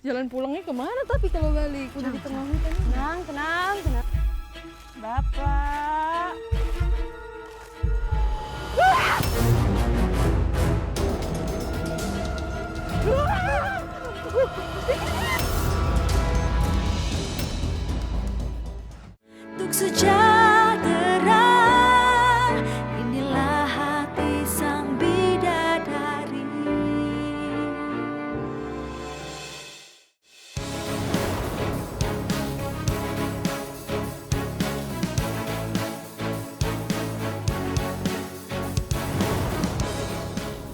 Jalan pulangnya kemana tapi kalau balik? Udah di tengah hutan. Tenang. Bapak. Untuk sejahtera, inilah hati sang bidadari.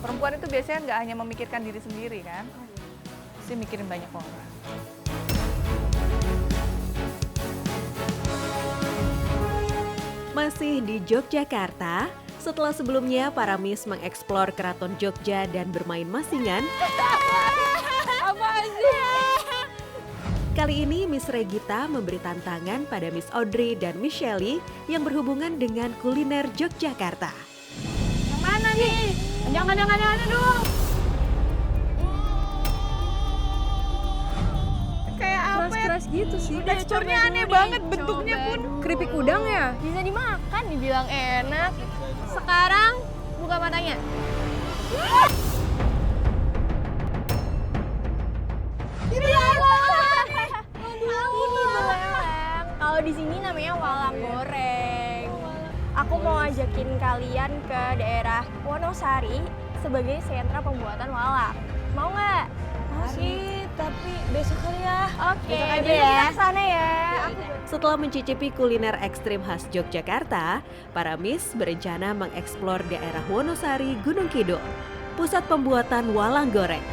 Perempuan itu biasanya nggak hanya memikirkan diri sendiri kan, pasti mikirin banyak orang. Masih di Yogyakarta, setelah sebelumnya para Miss mengeksplor Keraton Jogja dan bermain masingan, kali ini Miss Regita memberi tantangan pada Miss Audrey dan Miss Shelley yang berhubungan dengan kuliner Yogyakarta. Yang mana nih? Jangan dong. Kayak apa ya? Keras-keras gitu sih. Teksturnya aneh banget, bentuknya pun. Keripik udang ya? Bisa dimakan, dibilang enak. Sekarang buka matanya. Kalau di sini namanya walang goreng. Aku mau ajakin kalian ke daerah Wonosari sebagai sentra pembuatan walang. Mau nggak? Sih, tapi besok kali ya. Oke, Besok aja besok ya. kita kesana ya. Setelah mencicipi kuliner ekstrim khas Yogyakarta, para Miss berencana mengeksplor daerah Wonosari, Gunung Kidul, pusat pembuatan walang goreng.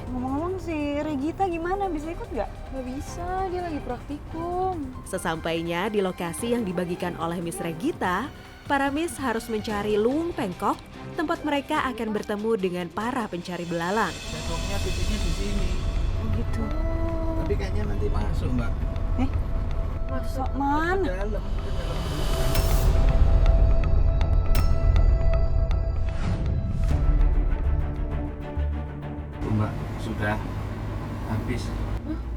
Ngomong-ngomong si Regita gimana? Bisa ikut nggak? Gak bisa, dia lagi praktikum. Sesampainya di lokasi yang dibagikan oleh Miss Regita, para Miss harus mencari luwung pengkok, tempat mereka akan bertemu dengan para pencari belalang. Besoknya titiknya di sini. Oh gitu. Tapi kayaknya nanti masuk, Mbak. Masuk Ke mana? dalam. Tuh, Mbak, sudah habis.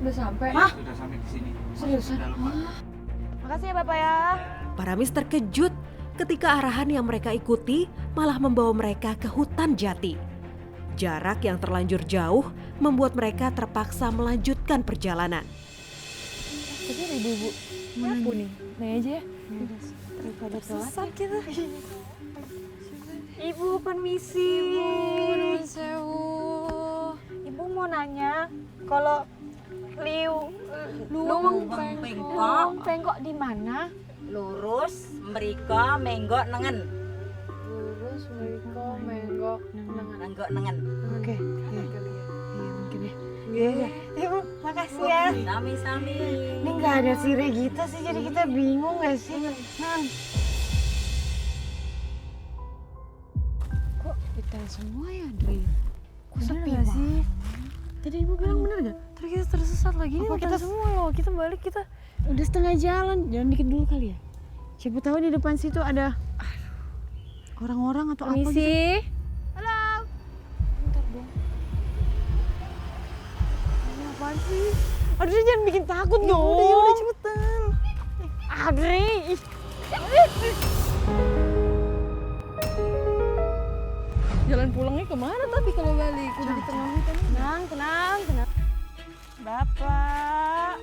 Udah sampai? Iya, sudah sampai di sini. Seriusan? Dalam, Pak. Makasih ya Bapak ya. Para Miss terkejut ketika arahan yang mereka ikuti malah membawa mereka ke hutan jati. Jarak yang terlanjur jauh membuat mereka terpaksa melanjutkan perjalanan. Tapi ada ibu-ibu. Mana nih? Nanya aja ya. Daripada tersesat kita. Ibu permisi. Nuwun sewu. Ibu mau nanya, kalau luwung pengkok di mana? Lurus mriko menggok nengen. Lurus, mereka, menggok, nengan. Menggok nengen. Oke. Iya mungkin ya. Iya. Ibu, makasih ya. Sami-sami. Ini nggak ada si Regita sih, jadi kita bingung nggak sih? Nan. Kok kita semua ya, Dri? Kok Bener sepi nggak sih? Tadi ibu bilang bener gak? Terus kita tersesat lagi. Ini Apa hutan kita semua loh. Kita balik, kita Udah setengah jalan, jalan dikit dulu kali ya. Siapa tahu di depan situ ada orang-orang atau apa gitu. Permisi. bentar dong. Ini apaan sih? Aduh, jangan bikin takut dong. Udah cepetan. Adri. Jalan pulangnya kemana tapi kalau balik? Udah di tengah hutan. Tenang. Bapak.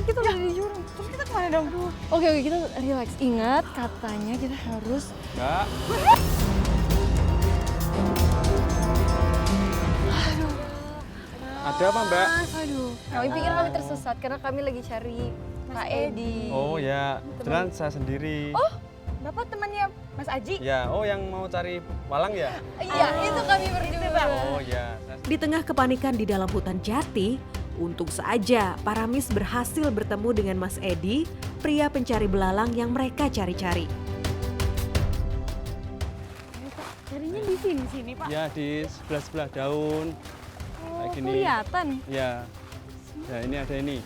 Kita udah di jurang. Terus kita kemana dong? Oke, kita relax. Ingat katanya kita harus Mbak, ada apa, Mbak? aduh. Kami pikir kami tersesat karena kami lagi cari Kak Edi. Oh ya, kebetulan saya sendiri. Bapak temannya Mas Aji? Ya, oh yang mau cari walang ya? Iya, itu kami berdua. Oh ya. Di tengah kepanikan di dalam hutan jati, untung saja para Miss berhasil bertemu dengan Mas Edi, pria pencari belalang yang mereka cari-cari. Carinya di di sini Pak? Ya di sebelah daun. Kayak gini. Kelihatan. Ya. Ya ini ada ini.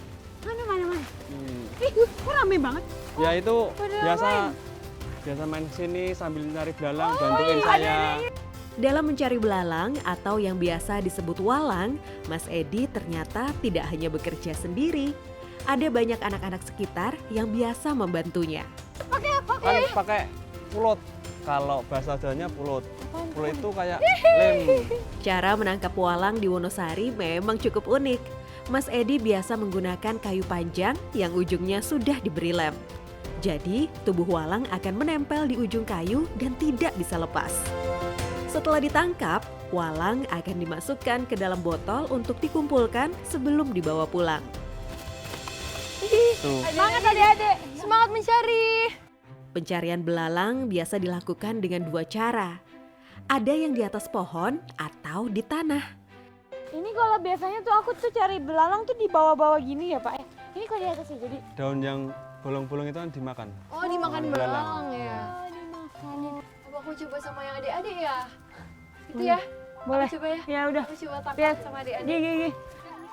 Mana? Hmm. Ih, kok rame banget? Ya itu pada biasa main kesini sambil nyari belalang, bantuin saya. Dalam mencari belalang atau yang biasa disebut walang, Mas Edi ternyata tidak hanya bekerja sendiri. Ada banyak anak-anak sekitar yang biasa membantunya. Kan pakai pulut. Kalau bahasa Jawanya pulut. Pulut itu kayak lem. Cara menangkap walang di Wonosari memang cukup unik. Mas Edi biasa menggunakan kayu panjang yang ujungnya sudah diberi lem. Jadi, tubuh walang akan menempel di ujung kayu dan tidak bisa lepas. Setelah ditangkap, walang akan dimasukkan ke dalam botol untuk dikumpulkan sebelum dibawa pulang. Tuh. Semangat adik-adik, semangat mencari. Pencarian belalang biasa dilakukan dengan dua cara. Ada yang di atas pohon atau di tanah. Ini kalau biasanya tuh aku tuh cari belalang tuh di bawah-bawah gini ya Pak. Ini kok di atas ya jadi. Daun yang bolong-bolong itu kan dimakan. Oh, dimakan Belalang. belalang ya. Oh, dimakan. Apa aku coba sama yang adik-adik ya? Itu ya? Boleh. Aku coba ya. Ya udah. Aku coba tangkap Lihat. sama adik-adik. Gigi.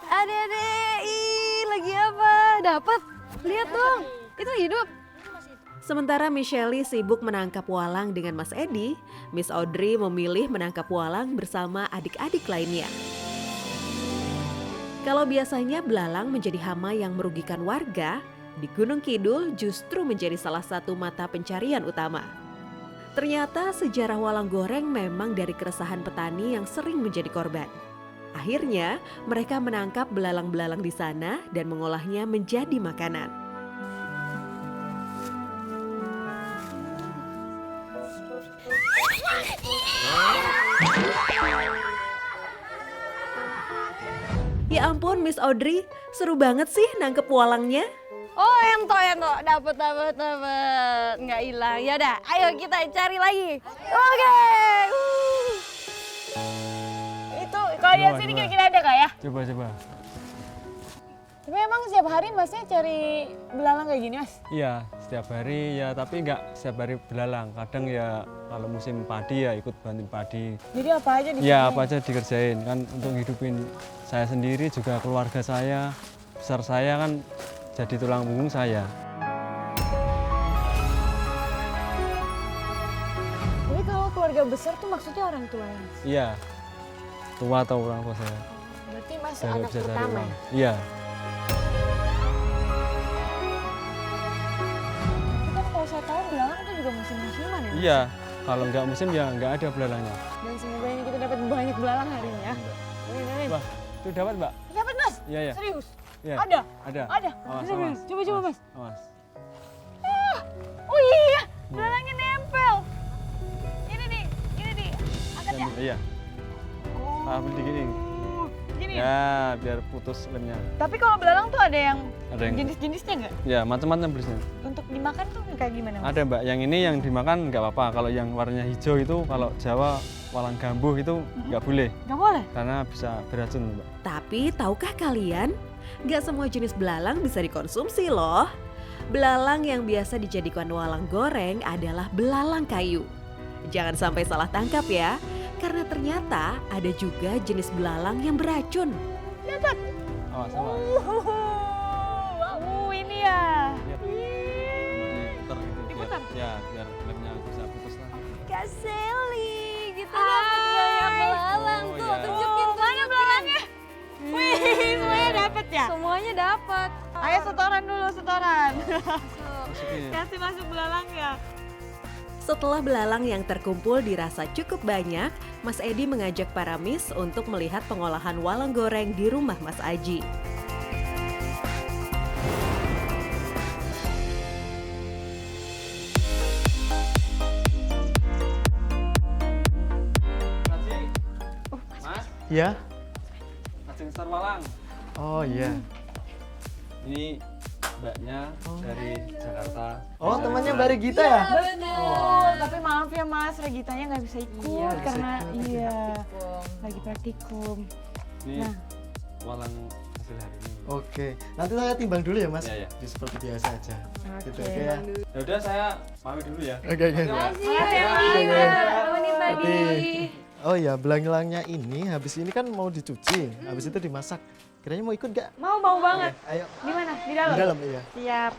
Adik-adik, ih lagi apa? Dapat. Lihat dong. Itu hidup. Sementara Michelle sibuk menangkap walang dengan Mas Edi, Miss Audrey memilih menangkap walang bersama adik-adik lainnya. Kalau biasanya belalang menjadi hama yang merugikan warga, di Gunung Kidul justru menjadi salah satu mata pencarian utama. Ternyata sejarah walang goreng memang dari keresahan petani yang sering menjadi korban. Akhirnya, mereka menangkap belalang-belalang di sana dan mengolahnya menjadi makanan. Ya ampun Miss Audrey, seru banget sih nangkep walangnya. Oh, ento, dapat. Nggak hilang. Ya udah, ayo kita cari lagi. Oke. Itu kalau lihat sini Coba. kira-kira ada Kak ya? Coba. Tapi emang setiap hari Masnya cari belalang kayak gini Mas? Iya, setiap hari ya, tapi nggak setiap hari belalang. Kadang ya kalau musim padi ya ikut bantuin padi. Jadi apa aja di Ya apa aja dikerjain kan untuk hidupin saya sendiri juga keluarga saya. Besar saya kan jadi tulang punggung saya. Jadi kalau keluarga besar tuh maksudnya orang tua ya? Mas? Iya, tua atau orang tua saya. Berarti Mas Saya anak bisa cari pertama uang. ya? Iya, Tapi kan kalau saya tahu belalang tuh juga musim-musiman ya Mas? iya. Kalau nggak musim ya nggak ada belalangnya. Dan semoga ini kita dapat banyak belalang hari ini ya. Amin. Wah, itu dapat Mbak? Dapat Mas? Iya, iya. Serius? Iya. Ada? Ada. Ada? Awas, Serius? awas. Coba Mas. Awas. Oh iya, belalangnya nempel. Ini nih. Angkat ya. Iya. Ambil dikit ini. Gini ya? Ya, biar putus lemnya. Tapi kalau belalang tuh ada yang Ada yang jenis-jenisnya nggak? ya macam-macam jenisnya. Untuk dimakan tuh kayak gimana Mas? Ada Mbak, yang ini yang dimakan nggak apa-apa. Kalau yang warnanya hijau itu kalau Jawa walang gambuh itu nggak boleh Nggak boleh? karena bisa beracun Mbak. Tapi tahukah kalian, nggak semua jenis belalang bisa dikonsumsi loh. Belalang yang biasa dijadikan walang goreng adalah belalang kayu. Jangan sampai salah tangkap ya, karena ternyata ada juga jenis belalang yang beracun. Awas, awas. Ini ya. Diputar gitu. Diputar? Ya, biar lemnya bisa putus lah. Kak Sally, kita dapat banyak belalang Oh, tuh. iya. Tunjukin Mana belalangnya? Wih, semuanya dapat ya? Semuanya dapat. Ayo setoran dulu, setoran. Masukin ya. Kasih masuk belalangnya. Setelah belalang yang terkumpul dirasa cukup banyak, Mas Edi mengajak para Miss untuk melihat pengolahan walang goreng di rumah Mas Aji. Mas, Ya? Ajeng Star Walang. Oh iya. Ini mbaknya dari Jakarta. Oh temannya Mbak Regita ya? Betul, tapi maaf ya Mas, Regitanya nggak bisa ikut Iya, karena bisa ikut. iya lagi praktikum. Ini Nah. walang hasil hari ini. Oke, nanti saya timbang dulu ya Mas. Iya, iya. Ya, seperti biasa aja. Gitu, Oke. oke ya. Ya udah saya pamit dulu ya. Oke. Makasih, Mbak. Makasih Makasih, ya, Mbak. Mbak Wanita. Tapi, oh ya, belang-belangnya ini habis ini kan mau dicuci, habis itu dimasak. Kiranya mau ikut gak? Mau banget. Ayo. Di mana? Di Di dalam? dalam, iya. Siap.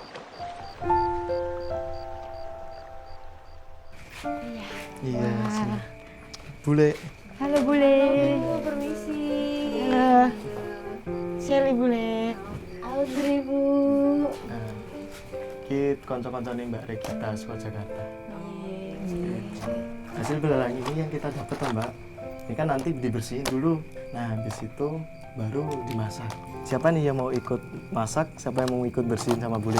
Iya, sini. Bule. Halo Bule. Permisi. Halo. Shelly Bule. Audrey, Bu. Nah, kita konco-koncone Mbak Regita Squad Jakarta. Hasil belalang ini yang kita dapat Mbak. Ini kan nanti dibersihin dulu. Nah, habis itu baru dimasak. Siapa nih yang mau ikut masak? Siapa yang mau ikut bersihin sama Bule?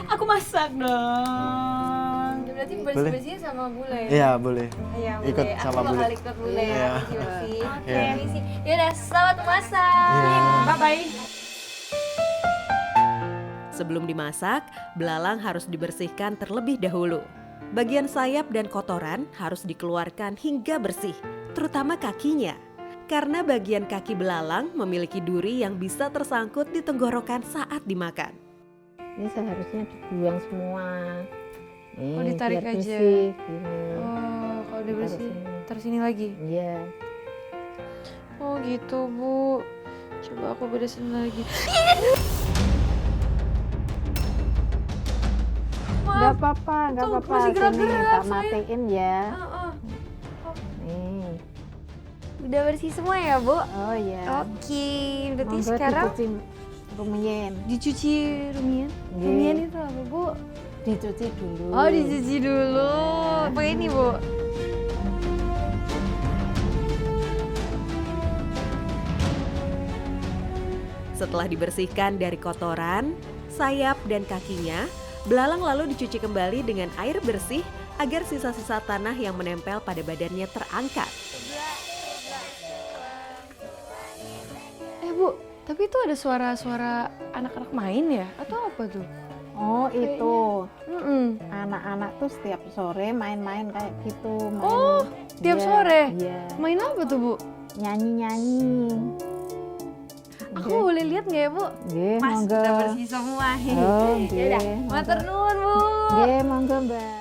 Aku masak dong. Berarti Boleh. bersih-bersih sama bule. Iya, boleh. Iya, Ikut Bule. sama Aku Bule. bakal ikut bule Iya. ya, bersih-bersih. Iya. Permisi. Yaudah, selamat masak. Iya. Bye-bye. Sebelum dimasak, belalang harus dibersihkan terlebih dahulu. Bagian sayap dan kotoran harus dikeluarkan hingga bersih, terutama kakinya. Karena bagian kaki belalang memiliki duri yang bisa tersangkut di tenggorokan saat dimakan. Ini seharusnya dibuang semua. Oh, ditarik biar aja. bersih, gini. Oh, kalau udah bersih, sini. taruh sini lagi. Iya. Oh gitu, Bu. Coba aku beresin lagi. Nggak apa-apa, nggak Tuh, apa-apa. masih gerak-gerak, Sini, tak saya. matiin ya. Heeh. Nih. Udah bersih semua ya, Bu? Oh iya. Oke, berarti Monggo sekarang dicuci rumiyin. Dicuci rumian. Nggih. Rumian itu apa, Bu? Dicuci dulu. Oh, dicuci dulu. Pakai ini, Bu. Setelah dibersihkan dari kotoran, sayap dan kakinya, belalang lalu dicuci kembali dengan air bersih agar sisa-sisa tanah yang menempel pada badannya terangkat. Bu, tapi itu ada suara-suara anak-anak main ya? Atau apa tuh? Oh itu. Mm-mm. Anak-anak tuh setiap sore main-main kayak gitu. Main. Oh, tiap Iya, sore? Iya. Main apa tuh, Bu? Nyanyi-nyanyi. Aku boleh lihat nggak ya, Bu? Nggih, Mas, monggo. udah bersih semua. Oh, Yaudah, nggih. matur nuwun, Bu. Nggih, monggo, Mbak.